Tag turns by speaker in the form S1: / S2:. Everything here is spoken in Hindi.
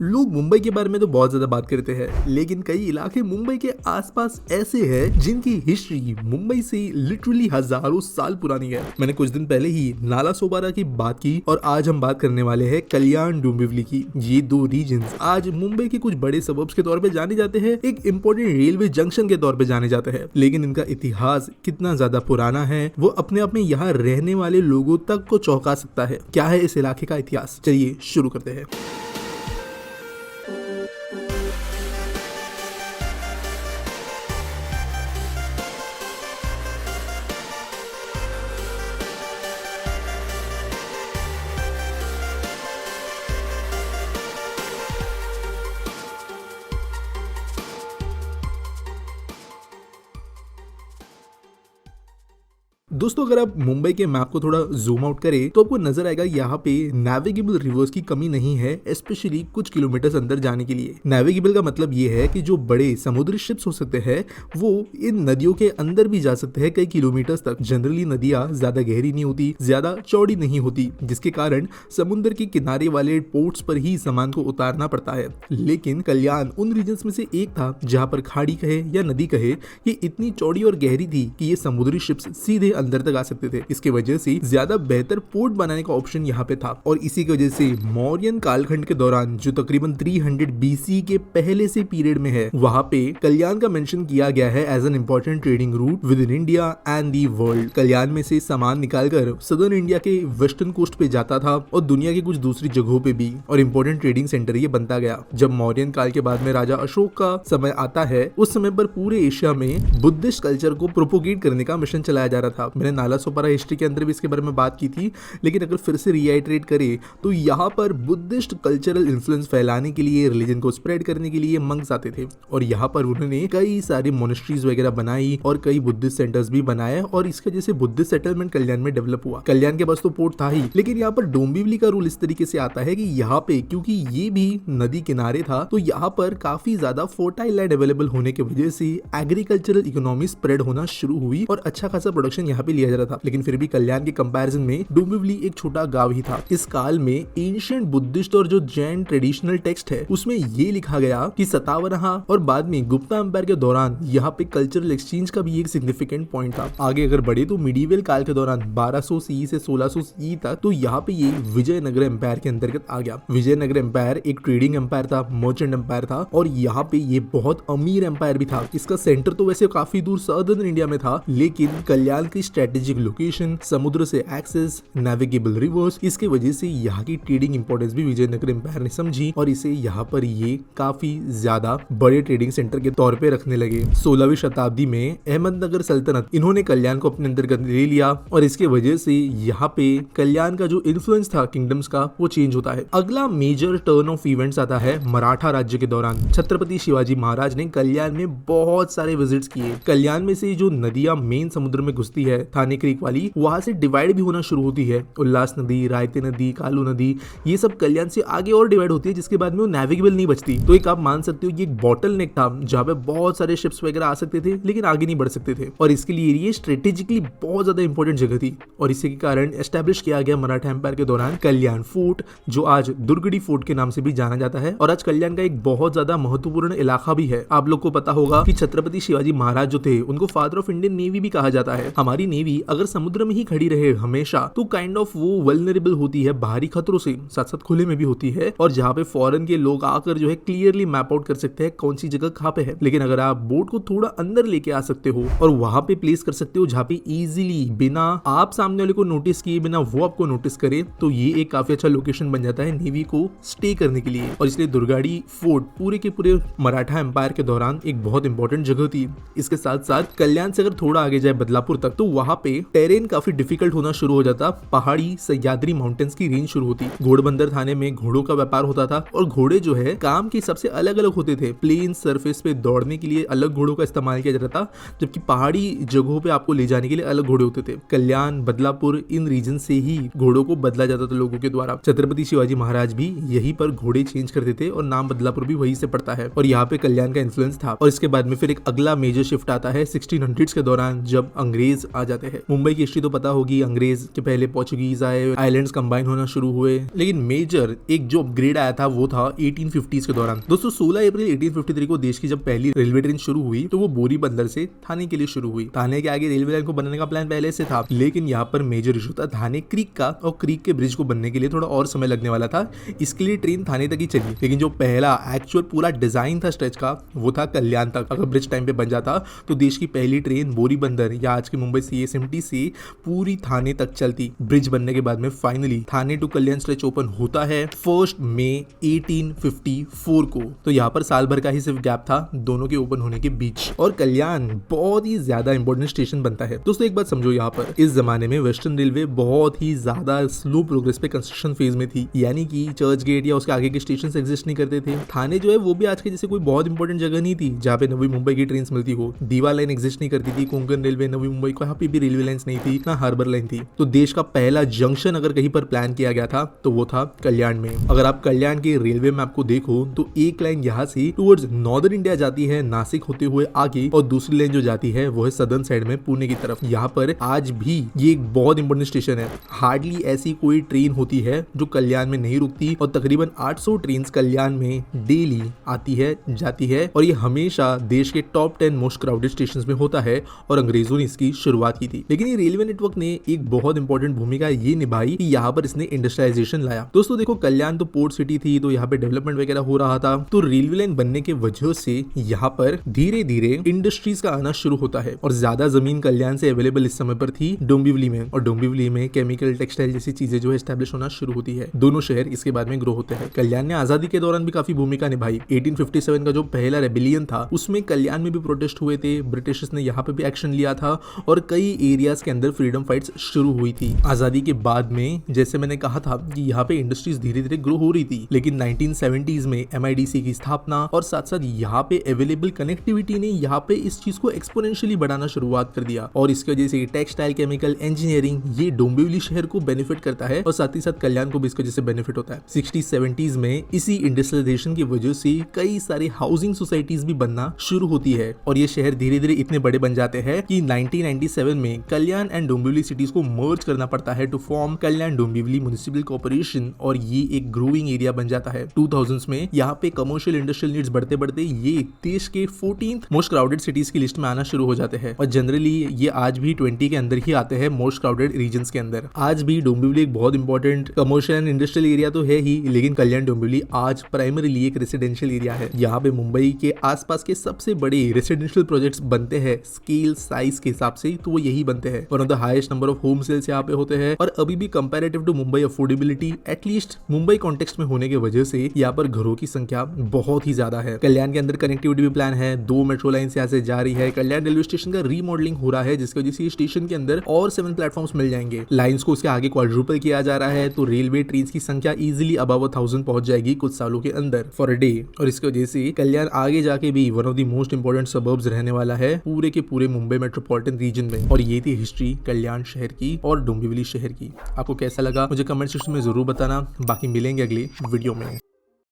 S1: लोग मुंबई के बारे में तो बहुत ज्यादा बात करते हैं, लेकिन कई इलाके मुंबई के आसपास ऐसे हैं जिनकी हिस्ट्री मुंबई से लिटरली हजारों साल पुरानी है। मैंने कुछ दिन पहले ही नालासोपारा की बात की और आज हम बात करने वाले हैं कल्याण डोंबिवली की। ये दो रीजन्स आज मुंबई के कुछ बड़े सबर्ब्स के तौर पे जाने जाते हैं, एक इम्पोर्टेंट रेलवे जंक्शन के तौर पे जाने जाते हैं, लेकिन इनका इतिहास कितना ज्यादा पुराना है वो अपने आप में यहाँ रहने वाले लोगों तक को चौंका सकता है। क्या है इस इलाके का इतिहास, चलिए शुरू करते हैं। दोस्तों, अगर आप मुंबई के मैप को थोड़ा जूम आउट करें तो आपको नजर आएगा यहाँ पे नेविगेबल रिवर्स की कमी नहीं है, स्पेशली कुछ किलोमीटर अंदर जाने के लिए। नेविगेबल का मतलब ये है कि जो बड़े समुद्री शिप्स हो सकते हैं वो इन नदियों के अंदर भी जा सकते हैं कई किलोमीटर्स तक। जनरली नदियां ज्यादा गहरी नहीं होती, ज्यादा चौड़ी नहीं होती, जिसके कारण समुद्र के किनारे वाले पोर्ट्स पर ही सामान को उतारना पड़ता है। लेकिन कल्याण उन रीजन्स में से एक था जहाँ पर खाड़ी कहे या नदी कहे ये इतनी चौड़ी और गहरी थी कि ये समुद्री शिप्स सीधे अंदर तक आ सकते थे। इसके वजह से ज्यादा बेहतर पोर्ट बनाने का ऑप्शन यहाँ पे था और इसी की वजह से मौर्यन कालखंड के दौरान जो तकरीबन 300 BC के पहले से पीरियड में है, वहाँ पे कल्याण का मेंशन किया गया है as an important trading route within India and the world. Kalyan में से सामान निकालकर सदर्न इंडिया के वेस्टर्न कोस्ट पे जाता था और दुनिया की कुछ दूसरी जगहों पे भी, और इम्पोर्टेंट ट्रेडिंग सेंटर ये बनता गया। जब मौर्यन काल के बाद में राजा अशोक का समय आता है, उस समय पर पूरे एशिया में बुद्धिस्ट कल्चर को प्रोपोगेट करने का मिशन चलाया जा रहा था। मैंने नालासोपारा हिस्ट्री के अंदर भी इसके बारे में बात की थी, लेकिन अगर फिर से रिआइटरेट करें तो यहाँ पर बुद्धिस्ट कल्चरल इन्फ्लुएंस फैलाने के लिए, रिलीजन को स्प्रेड करने के लिए मंक्स आते थे और यहाँ पर उन्होंने कई सारी मोनेस्ट्रीज वगैरह बनाई और कई बुद्धिस्ट सेंटर्स भी बनाए और इसके वजह से बुद्धिस्ट सेटलमेंट कल्याण में डेवलप हुआ। कल्याण के पास तो पोर्ट था ही, लेकिन यहाँ पर डोंबिवली का रूल इस तरीके से आता है कि यहाँ पे क्योंकि ये भी नदी किनारे था तो यहाँ पर काफी ज्यादा फर्टाइल लैंड अवेलेबल होने की वजह से एग्रीकल्चरल इकोनॉमी स्प्रेड होना शुरू हुई और अच्छा खासा प्रोडक्शन यहाँ पे लिया जा रहा था। लेकिन फिर भी कल्याण के कंपैरिजन में डोंबिवली एक छोटा गांव ही था। इस काल में एंशिएंट बुद्धिस्ट और जो जैन ट्रेडिशनल टेक्स्ट है उसमें ये लिखा गया कि सतावरहा और बाद में गुप्ता एम्पायर के दौरान यहाँ पे कल्चरल एक्सचेंज का भी एक सिग्निफिकेंट पॉइंट था। आगे अगर बढ़े तो मिडीवल काल के दौरान 1200 CE से 1600 CE तक तो यहाँ पे ये विजयनगर एम्पायर के अंतर्गत आ गया। विजयनगर एम्पायर एक ट्रेडिंग एम्पायर था, मर्चेंट एम्पायर था और यहाँ पे ये बहुत अमीर एम्पायर भी था। इसका सेंटर तो वैसे काफी दूर सदर्न इंडिया में था, लेकिन कल्याण की स्ट्रेटेजिक लोकेशन, समुद्र से एक्सेस, नेविगेबल रिवर्स, इसके वजह से यहाँ की ट्रेडिंग इंपॉर्टेंस भी विजयनगर एम्पायर ने समझी और इसे यहाँ पर ये काफी ज्यादा बड़े ट्रेडिंग सेंटर के तौर पे रखने लगे। 16वीं शताब्दी में अहमदनगर सल्तनत इन्होंने कल्याण को अपने अंतर्गत ले लिया और इसके वजह से यहाँ पे कल्याण का जो इन्फ्लुएंस था किंगडम्स का वो चेंज होता है। अगला मेजर टर्न ऑफ इवेंट्स आता है मराठा राज्य के दौरान। छत्रपति शिवाजी महाराज ने कल्याण में बहुत सारे विजिट्स किए। कल्याण में से जो नदियां मेन समुद्र में घुसती है थाने क्रीक वाली, वहां से डिवाइड भी होना शुरू होती है। उल्लास नदी, रायते नदी, कालू नदी, ये सब कल्याण से आगे और डिवाइड होती है, जिसके बाद में वो नेविगेबल नहीं बचती। तो एक आप मान सकते हो ये एक बॉटल नेक था जहाँ पे बहुत सारे शिप्स वगैरह आ सकते थे लेकिन आगे नहीं बढ़ सकते थे और इसके लिए ये स्ट्रेटेजिकली बहुत ज्यादा इंपॉर्टेंट जगह थी और इसी के कारण एस्टेब्लिश किया गया मराठा एम्पायर के दौरान कल्याण फोर्ट, जो आज दुर्गड़ी फोर्ट के नाम से भी जाना जाता है और आज कल्याण का एक बहुत ज्यादा महत्वपूर्ण इलाका भी है। आप लोग को पता होगा कि छत्रपति शिवाजी महाराज जो थे उनको फादर ऑफ इंडियन नेवी भी कहा जाता है। हमारी नेवी अगर समुद्र में ही खड़ी रहे हमेशा तो काइंड ऑफ वो वल्नरेबल होती है बाहरी खतरों से, साथ साथ खुले में भी होती है और जहाँ पे फॉरेन के लोग आकर जो है क्लियरली मैप आउट कर सकते हैं कौन सी जगह कहाँ पे है। लेकिन अगर आप बोट को थोड़ा अंदर लेके आ सकते हो और वहां पे प्लेस कर सकते हो जहाँ पे इजीली बिना आप सामने वाले को नोटिस किए, बिना वो आपको नोटिस करे, तो ये एक काफी अच्छा लोकेशन बन जाता है नेवी को स्टे करने के लिए। और इसलिए दुर्गाड़ी फोर्ट पूरे के पूरे मराठा एम्पायर के दौरान एक बहुत इंपॉर्टेंट जगह थी। इसके साथ साथ कल्याण से अगर थोड़ा आगे जाए बदलापुर तक तो वहां पे टेरेन काफी डिफिकल्ट होना शुरू हो जाता। पहाड़ी सह्याद्री माउंटेन्स की रेंज शुरू होती। घोड़बंदर थाने में घोड़ों का व्यापार होता था और घोड़े जो है काम के सबसे अलग अलग होते थे। प्लेन सरफेस पे दौड़ने के लिए अलग घोड़ों का इस्तेमाल किया जाता था, जबकि पहाड़ी जगहों पे आपको ले जाने के लिए अलग घोड़े होते थे। कल्याण, बदलापुर, इन रीजन से ही घोड़ों को बदला जाता था लोगों के द्वारा। छत्रपति शिवाजी महाराज भी यहीं पर घोड़े चेंज करते थे और नाम बदलापुर भी वहीं से पड़ता है और यहाँ पे कल्याण का इन्फ्लुएंस था। और इसके बाद में फिर एक अगला मेजर शिफ्ट आता है 1600s के दौरान, जब अंग्रेज आ जाते हैं। मुंबई की हिस्ट्री तो पता होगी, अंग्रेज के पहले पोर्चुगीज आए, आइलैंड्स कंबाइन होना शुरू हुए, लेकिन मेजर एक जो अपग्रेड आया था वो था 1850s के दौरान। दोस्तों 16 अप्रैल 1853 को देश की जब पहली रेलवे ट्रेन शुरू हुई तो वो बोरी बंदर से थाने के लिए शुरू हुई। थाने के आगे रेलवे लाइन को बनने का प्लान पहले से था, लेकिन यहाँ पर मेजर इशू था थाने क्रीक का, और क्रीक के ब्रिज को बनने के लिए थोड़ा और समय लगने वाला था। इसके लिए ट्रेन थाने तक ही चली, लेकिन जो पहला एक्चुअल पूरा डिजाइन था स्ट्रेच का वो था कल्याण तक। अगर ब्रिज टाइम पे बन जाता तो देश की पहली ट्रेन बोरी बंदर या आज की मुंबई CSMT से पूरी थाने तक चलती। ब्रिज बनने के बाद में finally Thane to Kalyan stretch open होता है 1 मई 1854 को। तो यहाँ पर साल भर का ही सिर्फ गैप था दोनों के ओपन होने के बीच, और कल्याण बहुत ही ज्यादा इंपॉर्टेंट स्टेशन बनता है। दोस्तों एक बात समझो, यहाँ पर इस जमाने में वेस्टर्न रेलवे बहुत ही ज्यादा स्लो प्रोग्रेस पे कंस्ट्रक्शन फेज में थी, यानी कि चर्च गेट या उसके आगे के स्टेशन एग्जिस्ट नहीं करते थे। थाने जो है वो भी आज के जैसे कोई बहुत इंपॉर्टेंट जगह नहीं थी जहाँ पे नवी मुंबई की ट्रेन मिलती हो। दीवार लाइन एग्जिस्ट नहीं करती थी, कोंकण रेलवे नवी मुंबई को यहाँ पे भी रेलवे लाइन नहीं थी, ना हार्बर लाइन थी। तो देश का पहला जंक्शन अगर कहीं पर प्लान किया गया था तो वो था कल्याण में। अगर आप कल्याण के रेलवे मैप को देखो तो एक लाइन यहाँ से टुवर्ड्स नॉर्दर्न इंडिया जाती है नासिक होते हुए आगे, और दूसरी लाइन जो जाती है वो है सदर्न साइड में पुणे की तरफ। यहाँ पर आज भी ये एक बहुत इंपॉर्टेंट स्टेशन है। हार्डली ऐसी कोई ट्रेन होती है जो कल्याण में नहीं रुकती, और तकरीबन 800 ट्रेन कल्याण में डेली आती है जाती है, और ये हमेशा देश के टॉप 10 मोस्ट क्राउडेड स्टेशन में होता है, और अंग्रेजों ने इसकी शुरुआत की थी। लेकिन ये रेलवे नेटवर्क ने एक बहुत इंपॉर्टेंट भूमिका ये निभाई कि यहाँ पर इसने इंडस्ट्रियलाइजेशन लाया। दोस्तों देखो, कल्याण तो पोर्ट सिटी थी, तो यहाँ पे डेवलपमेंट वगैरह हो रहा था, तो रेलवे लाइन बनने के वजह से यहाँ पर धीरे धीरे इंडस्ट्रीज का आना शुरू होता है। और ज्यादा जमीन कल्याण से अवेलेबल इस समय पर थी डोंबिवली में, और डोंबिवली में केमिकल टेक्सटाइल जैसी चीजें जो है एस्टेब्लिश होना शुरू होती है। दोनों शहर इसके बाद में ग्रो होते हैं। कल्याण ने आजादी के दौरान भी काफी भूमिका निभाई। 1857 का जो पहला रेबिलियन था उसमें कल्याण में भी प्रोटेस्ट हुए थे, ब्रिटिशर्स ने यहाँ पे भी एक्शन लिया था, और कई एरियाज के अंदर फ्रीडम फाइट्स शुरू हुई थी। आजादी के बाद में जैसे मैंने कहा था कि यहाँ पे इंडस्ट्रीज धीरे धीरे ग्रो हो रही थी, लेकिन 1970s में MIDC की स्थापना और साथ साथ यहाँ पे अवेलेबल कनेक्टिविटी ने यहाँ पे इस चीज को एक्सपोनेंशियली बढ़ाना शुरुआत कर दिया, और इसकी वजह से टेक्सटाइल, केमिकल, इंजीनियरिंग ये डोंबिवली शहर को बेनिफिट करता है, और साथ ही साथ कल्याण को भी इसकी वजह से बेनिफिट होता है। 60-70s में इसी इंडस्ट्रियलाइजेशन की वजह से कई सारे हाउसिंग सोसाइटीज भी बनना शुरू होती है, और ये शहर धीरे धीरे इतने बड़े बन जाते हैं कि 1997 में कल्याण एंड डोंबिवली सिटीज को मर्ज करना पड़ता है to form Kalyan Dombivli municipal corporation, और ये एक ग्रोइंग एरिया बन जाता है। 2000s में यहाँ पे कमर्शियल इंडस्ट्रियल नीड्स बढ़ते बढ़ते ये देश के 14th मोस्ट क्राउडेड सिटीज की लिस्ट में आना शुरू हो जाते हैं, और जनरली ये आज भी 20 के अंदर ही आते हैं मोस्ट क्राउडेड रीजन्स के अंदर। आज भी डोंबिवली एक बहुत important commercial and industrial area तो है ही, लेकिन कल्याण डोंबिवली आज प्राइमरीली एक रेसिडेंशियल एरिया है। यहाँ पे मुंबई के आसपास के सबसे बड़े रेसिडेंशियल प्रोजेक्ट्स बनते हैं स्केल साइज के हिसाब से, तो वो यही बनते हैं। One of the highest number of home sales यहाँ पे होते हैं, और अभी भी comparative to Mumbai affordability at least Mumbai context में होने की वजह से यहाँ पर घरों की संख्या बहुत ही ज्यादा है। कल्याण के अंदर कनेक्टिविटी भी प्लान है, 2 मेट्रो लाइन यहाँ से जा रही है। कल्याण रेलवे स्टेशन का रीमॉडलिंग हो रहा है, जिसकी वजह से स्टेशन के अंदर और 7 प्लेटफॉर्म्स मिल जाएंगे। लाइंस को उसके आगे क्वाड्रुपल किया जा रहा है, तो रेलवे ट्रेन की संख्या इजिली अबव 1000 पहुंच जाएगी कुछ सालों के अंदर फॉर अ डे, और इसकी वजह से कल्याण आगे जाके भी one of the most important suburbs रहने वाला है पूरे के पूरे मुंबई मेट्रोपॉलिटन रीजन में। और ये थी हिस्ट्री कल्याण शहर की और डोंबिवली शहर की। आपको कैसा लगा मुझे कमेंट सेक्शन में जरूर बताना। बाकी मिलेंगे अगले वीडियो में।